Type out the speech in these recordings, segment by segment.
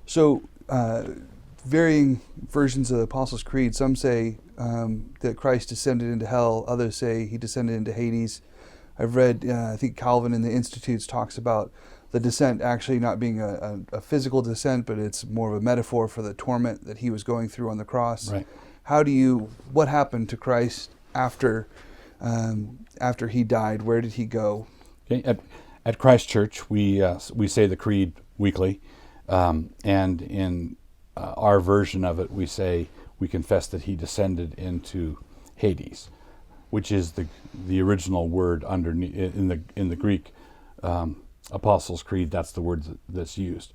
So, varying versions of the Apostles' Creed. Some say that Christ descended into hell. Others say he descended into Hades. I've read, I think Calvin in the Institutes talks about the descent actually not being a physical descent, but it's more of a metaphor for the torment that he was going through on the cross. Right. What happened to Christ after he died? Where did he go? Okay. At Christ Church, we say the Creed weekly, and in our version of it, we confess that he descended into Hades, which is the original word underneath in the Greek Apostles' Creed. That's the word that's used.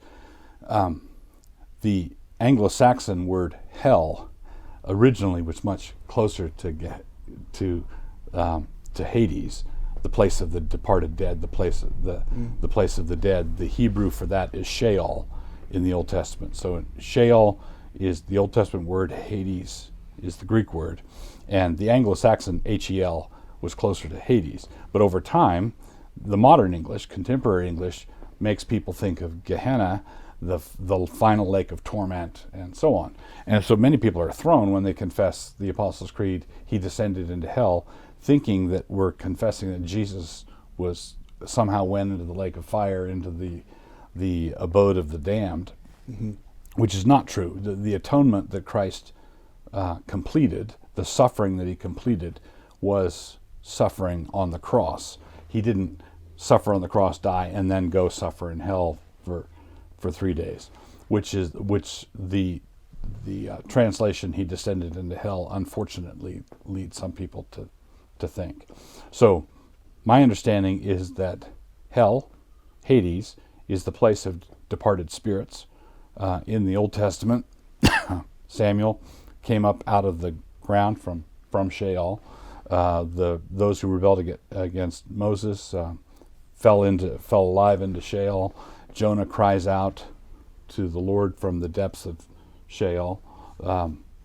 The Anglo-Saxon word hell originally was much closer to Hades, the place of the departed dead, the place of the dead. The Hebrew for that is Sheol in the Old Testament. So Sheol is the Old Testament word, Hades is the Greek word, and the Anglo-Saxon Hel was closer to Hades. But over time, the modern English, contemporary English, makes people think of Gehenna, the final lake of torment, and so on. And so many people are thrown when they confess the Apostles' Creed, he descended into hell, thinking that we're confessing that Jesus somehow went into the lake of fire, into the abode of the damned, which is not true. The atonement that Christ completed, the suffering that he completed, was suffering on the cross. He didn't suffer on the cross, die, and then go suffer in hell for 3 days, which the translation he descended into hell unfortunately leads some people to think. So my understanding is that hell, Hades, is the place of departed spirits. In the Old Testament, Samuel came up out of the ground from Sheol. Those who rebelled against Moses fell alive into Sheol. Jonah cries out to the Lord from the depths of Sheol,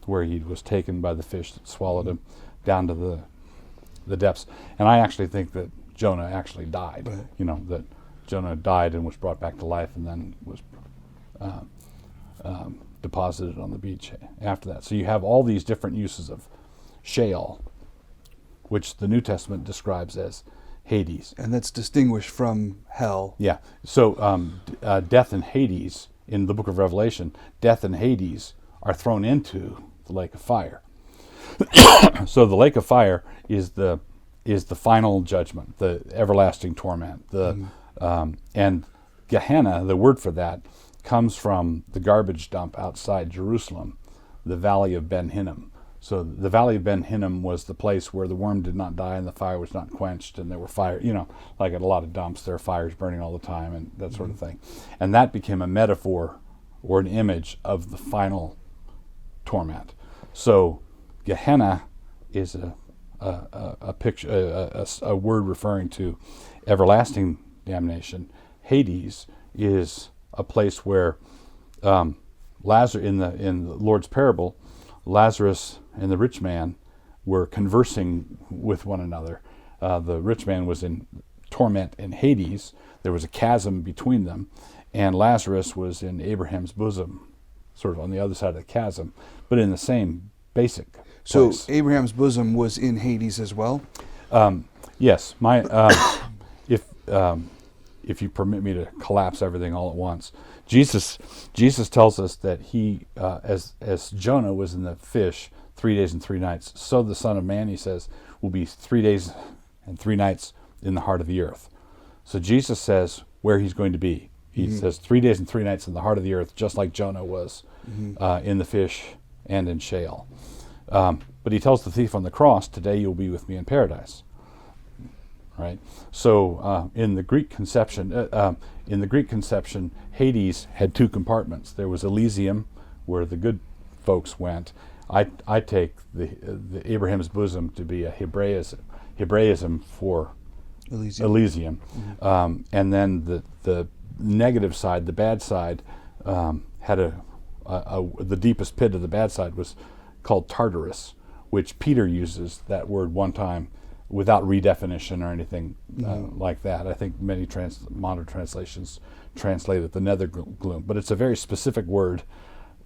where he was taken by the fish that swallowed him down to the depths. And I actually think that Jonah actually died. Right. That Jonah died and was brought back to life, and then was deposited on the beach after that. So you have all these different uses of Sheol, which the New Testament describes as Hades. And that's distinguished from hell. Yeah. So death and Hades, in the book of Revelation, death and Hades are thrown into the lake of fire. So the lake of fire is the final judgment, the everlasting torment. And Gehenna, the word for that, comes from the garbage dump outside Jerusalem, the Valley of Ben Hinnom. So the Valley of Ben Hinnom was the place where the worm did not die and the fire was not quenched, and there were fire, like at a lot of dumps, there are fires burning all the time and that sort of thing. And that became a metaphor or an image of the final torment. So Gehenna is a picture, a word referring to everlasting damnation. Hades is a place where Lazarus, in the Lord's parable, Lazarus and the rich man were conversing with one another. The rich man was in torment in Hades. There was a chasm between them, and Lazarus was in Abraham's bosom, sort of on the other side of the chasm, but in the same basic place. So Abraham's bosom was in Hades as well? Yes. If you permit me to collapse everything all at once, Jesus tells us that he, as Jonah was in the fish 3 days and 3 nights, so the Son of Man, he says, will be 3 days and 3 nights in the heart of the earth. So Jesus says where he's going to be. He says 3 days and 3 nights in the heart of the earth, just like Jonah was in the fish and in Sheol. But he tells the thief on the cross, today you'll be with me in paradise. Right. So in the Greek conception, Hades had 2 compartments. There was Elysium, where the good folks went. I take the Abraham's bosom to be a Hebraism for Elysium. And then the negative side, the bad side, had the deepest pit of the bad side was called Tartarus, which Peter uses that word one time, without redefinition or anything like that. I think many modern translations translate it the nether gloom, but it's a very specific word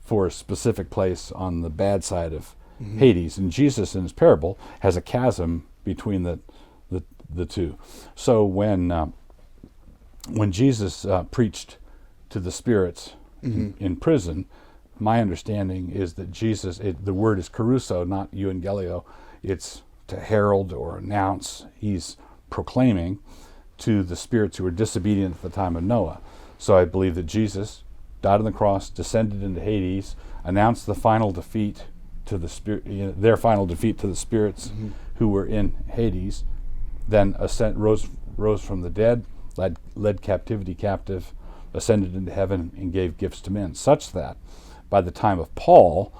for a specific place on the bad side of Hades. And Jesus, in his parable, has a chasm between the two. So when Jesus preached to the spirits in prison, my understanding is that Jesus, the word is caruso, not euangelio. It's to herald or announce. He's proclaiming to the spirits who were disobedient at the time of Noah. So I believe that Jesus died on the cross, descended into Hades, announced the final defeat to the spirit, their final defeat to the spirits who were in Hades, then rose from the dead, led captivity captive, ascended into heaven, and gave gifts to men, such that by the time of Paul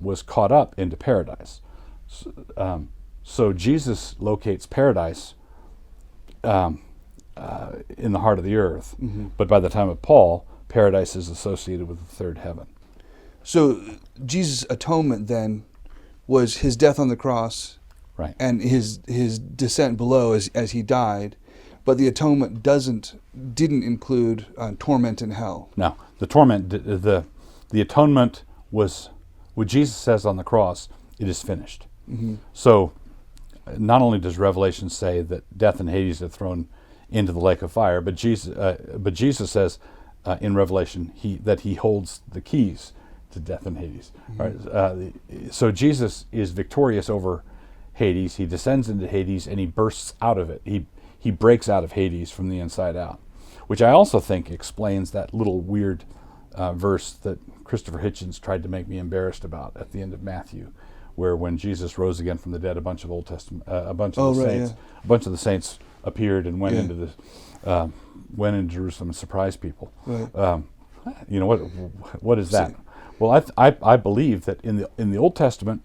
was caught up into paradise. So Jesus locates paradise in the heart of the earth, but by the time of Paul, paradise is associated with the third heaven. So Jesus' atonement then was his death on the cross, Right. and his descent below as he died, but the atonement didn't include torment in hell. Now, the torment, the atonement was what Jesus says on the cross. It is finished. So, not only does Revelation say that death and Hades are thrown into the lake of fire, but Jesus says in Revelation that he holds the keys to death and Hades. Right? So Jesus is victorious over Hades. He descends into Hades and he bursts out of it. He breaks out of Hades from the inside out, which I also think explains that little weird verse that Christopher Hitchens tried to make me embarrassed about at the end of Matthew, where when Jesus rose again from the dead, a bunch of the saints appeared and went into Jerusalem and surprised people. Right. What is that? Well, I believe that in the Old Testament,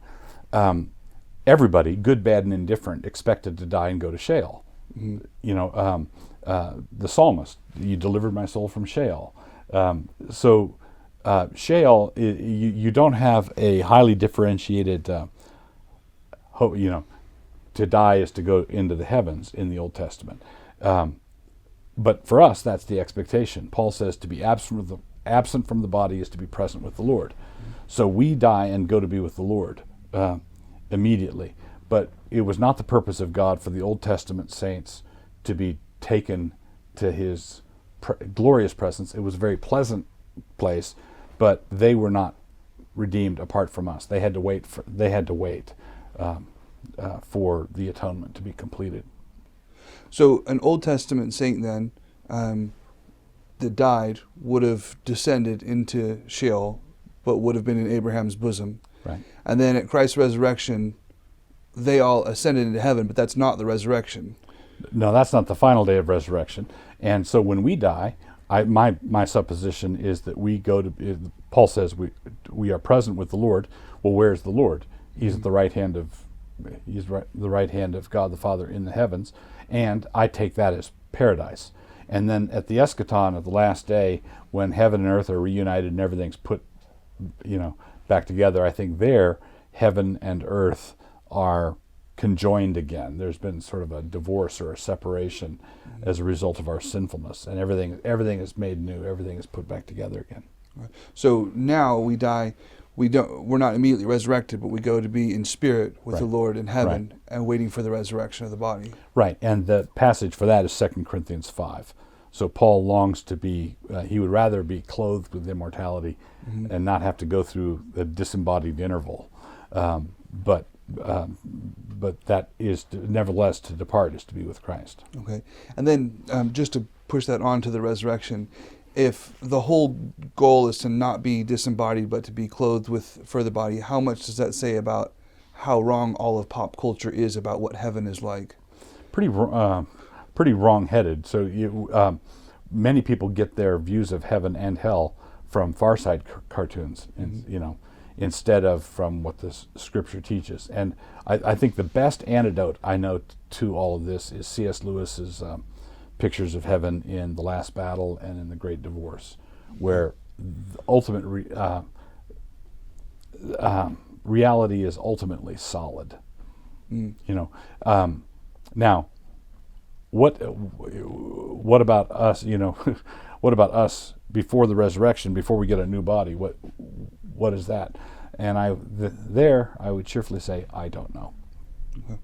everybody, good, bad, and indifferent, expected to die and go to Sheol. The psalmist, you delivered my soul from Sheol. Sheol, you don't have a highly differentiated, to die is to go into the heavens in the Old Testament. But for us, that's the expectation. Paul says to be absent from the body is to be present with the Lord. So we die and go to be with the Lord immediately. But it was not the purpose of God for the Old Testament saints to be taken to his glorious presence. It was a very pleasant place, but they were not redeemed apart from us. They had to wait for the atonement to be completed. So an Old Testament saint then that died would have descended into Sheol, but would have been in Abraham's bosom. Right. And then at Christ's resurrection, they all ascended into heaven, but that's not the resurrection. No, that's not the final day of resurrection. And so when we die, my supposition is that we go to. Paul says we are present with the Lord. Well, where's the Lord? He's at the right hand of. The right hand of God the Father in the heavens, and I take that as paradise. And then at the eschaton of the last day, when heaven and earth are reunited and everything's put, back together, I think there, heaven and earth are conjoined again. There's been sort of a divorce or a separation as a result of our sinfulness, and everything is made new. Everything is put back together again. So now we die. We're not immediately resurrected, but we go to be in spirit with the Lord in heaven and waiting for the resurrection of the body. Right, and the passage for that is 2 Corinthians 5. So Paul longs to be, he would rather be clothed with immortality and not have to go through the disembodied interval. But that is, nevertheless, to depart is to be with Christ. Okay, and then just to push that on to the resurrection, if the whole goal is to not be disembodied but to be clothed for the body, how much does that say about how wrong all of pop culture is about what heaven is like? Pretty wrong-headed. So many people get their views of heaven and hell from Far Side cartoons, instead of from what the Scripture teaches. And I think the best antidote I know to all of this is C.S. Lewis's pictures of heaven in The Last Battle and in The Great Divorce, where the ultimate reality is ultimately solid. Now, what about us? What about us before the resurrection, before we get a new body? What is that? And I would cheerfully say, I don't know. Okay.